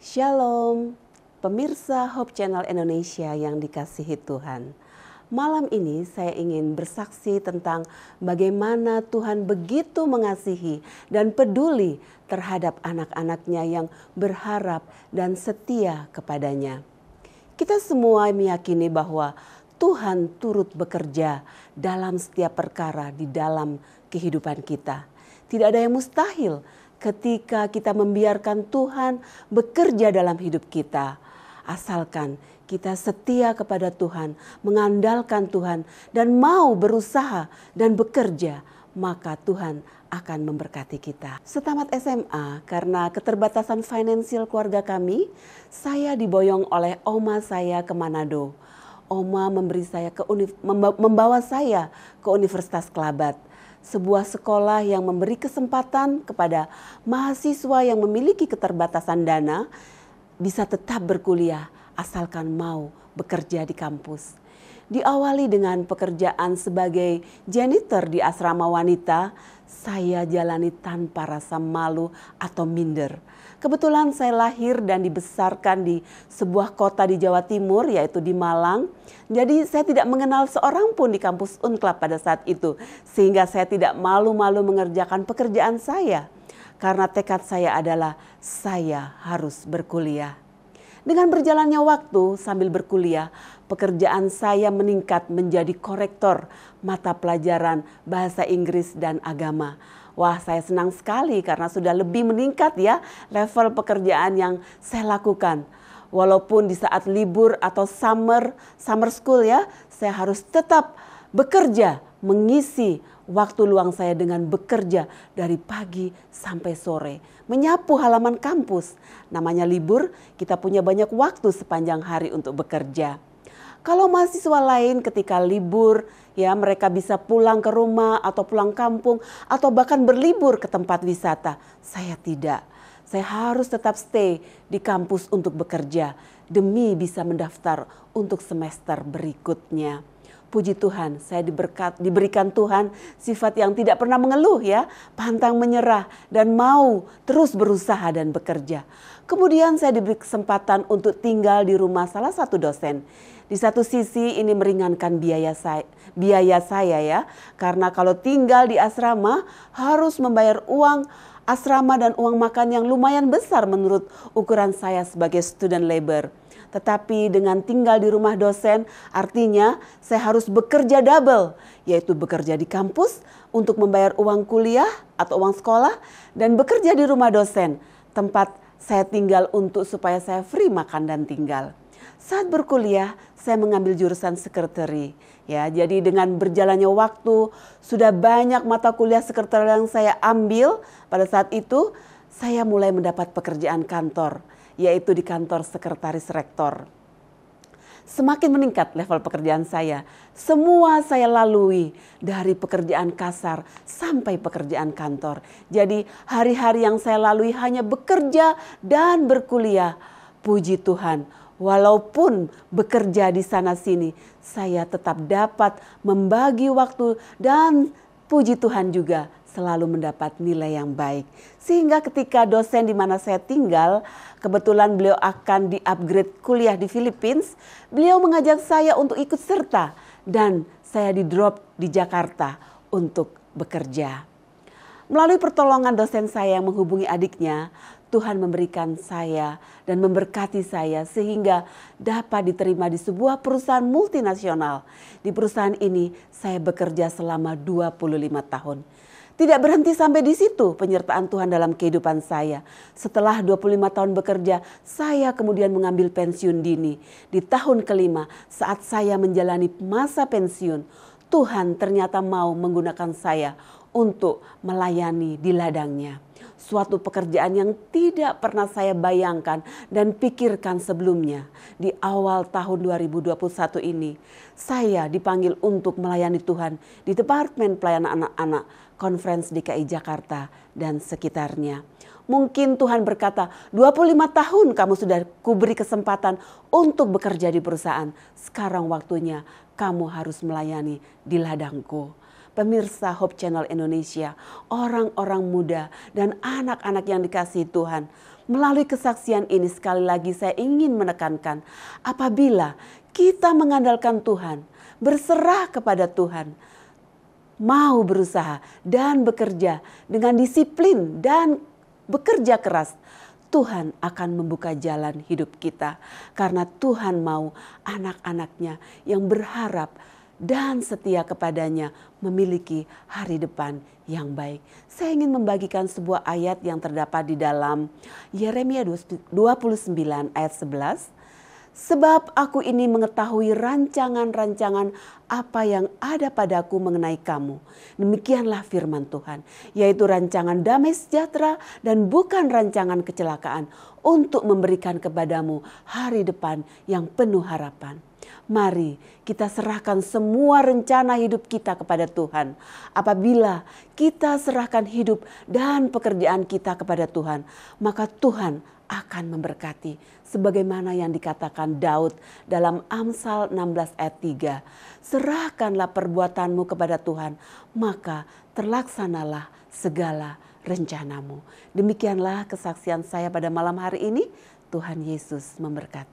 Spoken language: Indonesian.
Shalom, pemirsa Hope Channel Indonesia yang dikasihi Tuhan. Malam ini saya ingin bersaksi tentang bagaimana Tuhan begitu mengasihi dan peduli terhadap anak-anaknya yang berharap dan setia kepadanya. Kita semua meyakini bahwa Tuhan turut bekerja dalam setiap perkara di dalam kehidupan kita. Tidak ada yang mustahil ketika kita membiarkan Tuhan bekerja dalam hidup kita. Asalkan kita setia kepada Tuhan, mengandalkan Tuhan, dan mau berusaha dan bekerja, maka Tuhan akan memberkati kita. Setamat SMA, karena keterbatasan finansial keluarga kami, saya diboyong oleh oma saya ke Manado. Oma membawa saya ke Universitas Kelabat, sebuah sekolah yang memberi kesempatan kepada mahasiswa yang memiliki keterbatasan dana bisa tetap berkuliah asalkan mau bekerja di kampus. Diawali dengan pekerjaan sebagai janitor di asrama wanita, saya jalani tanpa rasa malu atau minder. Kebetulan saya lahir dan dibesarkan di sebuah kota di Jawa Timur, yaitu di Malang. Jadi saya tidak mengenal seorang pun di kampus Unclub pada saat itu. Sehingga saya tidak malu-malu mengerjakan pekerjaan saya. Karena tekad saya adalah saya harus berkuliah. Dengan berjalannya waktu sambil berkuliah, pekerjaan saya meningkat menjadi korektor mata pelajaran bahasa Inggris dan agama. Wah, saya senang sekali karena sudah lebih meningkat ya level pekerjaan yang saya lakukan. Walaupun di saat libur atau summer school ya, saya harus tetap bekerja, mengisi waktu luang saya dengan bekerja dari pagi sampai sore. Menyapu halaman kampus. Namanya libur, kita punya banyak waktu sepanjang hari untuk bekerja. Kalau mahasiswa lain ketika libur, ya mereka bisa pulang ke rumah atau pulang kampung atau bahkan berlibur ke tempat wisata. Saya tidak. Saya harus tetap stay di kampus untuk bekerja demi bisa mendaftar untuk semester berikutnya. Puji Tuhan, saya diberikan Tuhan sifat yang tidak pernah mengeluh ya, pantang menyerah dan mau terus berusaha dan bekerja. Kemudian saya diberi kesempatan untuk tinggal di rumah salah satu dosen. Di satu sisi ini meringankan biaya saya ya, karena kalau tinggal di asrama harus membayar uang asrama dan uang makan yang lumayan besar menurut ukuran saya sebagai student labor. Tetapi dengan tinggal di rumah dosen artinya saya harus bekerja double, yaitu bekerja di kampus untuk membayar uang kuliah atau uang sekolah dan bekerja di rumah dosen, tempat saya tinggal supaya saya free makan dan tinggal. Saat berkuliah saya mengambil jurusan sekretari. Ya, jadi dengan berjalannya waktu sudah banyak mata kuliah sekretari yang saya ambil. Pada saat itu saya mulai mendapat pekerjaan kantor, yaitu di kantor sekretaris rektor. Semakin meningkat level pekerjaan saya. Semua saya lalui dari pekerjaan kasar sampai pekerjaan kantor. Jadi hari-hari yang saya lalui hanya bekerja dan berkuliah. Puji Tuhan, walaupun bekerja di sana-sini, saya tetap dapat membagi waktu dan puji Tuhan juga selalu mendapat nilai yang baik. Sehingga ketika dosen di mana saya tinggal, kebetulan beliau akan di-upgrade kuliah di Philippines, beliau mengajak saya untuk ikut serta dan saya di-drop di Jakarta untuk bekerja. Melalui pertolongan dosen saya yang menghubungi adiknya, Tuhan memberikan saya dan memberkati saya sehingga dapat diterima di sebuah perusahaan multinasional. Di perusahaan ini saya bekerja selama 25 tahun. Tidak berhenti sampai di situ penyertaan Tuhan dalam kehidupan saya. Setelah 25 tahun bekerja, saya kemudian mengambil pensiun dini. Di tahun kelima saat saya menjalani masa pensiun, Tuhan ternyata mau menggunakan saya untuk melayani di ladangnya. Suatu pekerjaan yang tidak pernah saya bayangkan dan pikirkan sebelumnya. Di awal tahun 2021 ini, saya dipanggil untuk melayani Tuhan di Departemen Pelayanan Anak-anak Conference DKI Jakarta dan sekitarnya. Mungkin Tuhan berkata, 25 tahun kamu sudah kuberi kesempatan untuk bekerja di perusahaan. Sekarang waktunya kamu harus melayani di ladangku. Pemirsa Hope Channel Indonesia, orang-orang muda dan anak-anak yang dikasihi Tuhan, Melalui kesaksian ini sekali lagi saya ingin menekankan, apabila kita mengandalkan Tuhan, berserah kepada Tuhan, mau berusaha dan bekerja dengan disiplin dan bekerja keras, Tuhan akan membuka jalan hidup kita. Karena Tuhan mau anak-anaknya yang berharap dan setia kepadanya memiliki hari depan yang baik. Saya ingin membagikan sebuah ayat yang terdapat di dalam Yeremia 29 ayat 11. Sebab aku ini mengetahui rancangan-rancangan apa yang ada padaku mengenai kamu. Demikianlah firman Tuhan, yaitu rancangan damai sejahtera dan bukan rancangan kecelakaan, untuk memberikan kepadamu hari depan yang penuh harapan. Mari kita serahkan semua rencana hidup kita kepada Tuhan. Apabila kita serahkan hidup dan pekerjaan kita kepada Tuhan, maka Tuhan akan memberkati. Sebagaimana yang dikatakan Daud dalam Amsal 16 ayat 3. Serahkanlah perbuatanmu kepada Tuhan, maka terlaksanalah segala rencanamu. Demikianlah kesaksian saya pada malam hari ini. Tuhan Yesus memberkati.